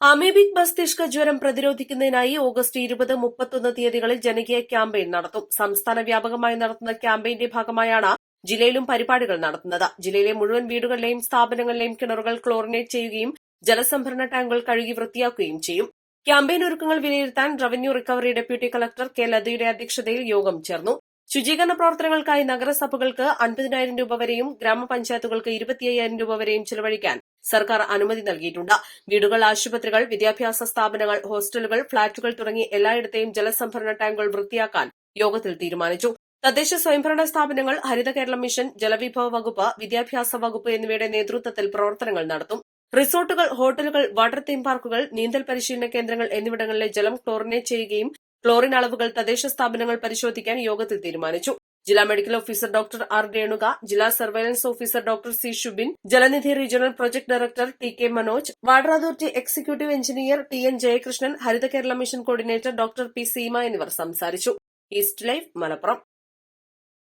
Amoebic മസ്തിഷ്ക ജ്വരം പ്രതിരോധിക്കുന്നതിനായി August 20, 31 തീയതികളിൽ ജനകീയ ക്യാമ്പയിൻ നടത്തും. സംസ്ഥാന വ്യാപകമായി നടത്തുന്ന ക്യാമ്പയിന്റെ ഭാഗമായാണ് ജില്ലയിലും പരിപാടികൾ നടത്തുന്നത്. ജില്ലയിലെ മുഴുവൻ വീടുകളിലെയും സ്ഥാപനങ്ങളിലെയും കിണറുകൾ ക്ലോറിനേറ്റ് ചെയ്യുകയും ജലസംഭരണ ടാങ്കുകൾ കഴുകി വൃത്തിയാക്കുകയും ചെയ്യും. ക്യാമ്പയിൻ ഒരുക്കങ്ങൾ വിലയിരുത്താൻ revenue recovery deputy collector K ലതയുടെ അധ്യക്ഷതയിൽ യോഗം ചേർന്നു. ശുചീകരണ പ്രവർത്തനങ്ങൾക്കായി നഗരസഭകൾക്ക് 50,000 രൂപ വരെയും ഗ്രാമപഞ്ചായത്തുകൾക്ക് 25,000 രൂപ വരെയും ചെലവഴിക്കാൻ സർക്കാർ അനുമതി നൽകിയിട്ടുണ്ട്. വീടുകൾ, ആശുപത്രികൾ, വിദ്യാഭ്യാസ സ്ഥാപനങ്ങൾ, ഹോസ്റ്റലുകൾ, ഫ്ളാറ്റുകൾ തുടങ്ങി എല്ലായിടത്തെയും ജലസംഭരണ ടാങ്കുകൾ വൃത്തിയാക്കാൻ യോഗത്തിൽ തീരുമാനിച്ചു. തദ്ദേശ സ്വയംഭരണ സ്ഥാപനങ്ങൾ, ഹരിത കേരളം മിഷൻ, ജലവിഭവ വകുപ്പ്, വിദ്യാഭ്യാസ വകുപ്പ് എന്നിവയുടെ നേതൃത്വത്തിൽ പ്രവർത്തനങ്ങൾ നടത്തും. റിസോർട്ടുകൾ, ഹോട്ടലുകൾ, വാട്ടർ തീം പാർക്കുകൾ, നീന്തൽ പരിശീലന കേന്ദ്രങ്ങൾ എന്നിവിടങ്ങളിലെ ജലം ക്ലോറിനേറ്റ് ചെയ്യുകയും ക്ലോറിൻ അളവുകൾ തദ്ദേശ സ്ഥാപനങ്ങൾ പരിശോധിക്കാൻ യോഗത്തിൽ തീരുമാനിച്ചു. ജില്ലാ medical officer doctor R Renuka, ജില്ലാ surveillance officer doctor C Shubin, Jalanidhi regional project director T K Manoj, water authority executive engineer T N Jayakrishnan, Haritha Kerala mission coordinator doctor P Seema എന്നിവർ സംസാരിച്ചു. East live, Malappuram.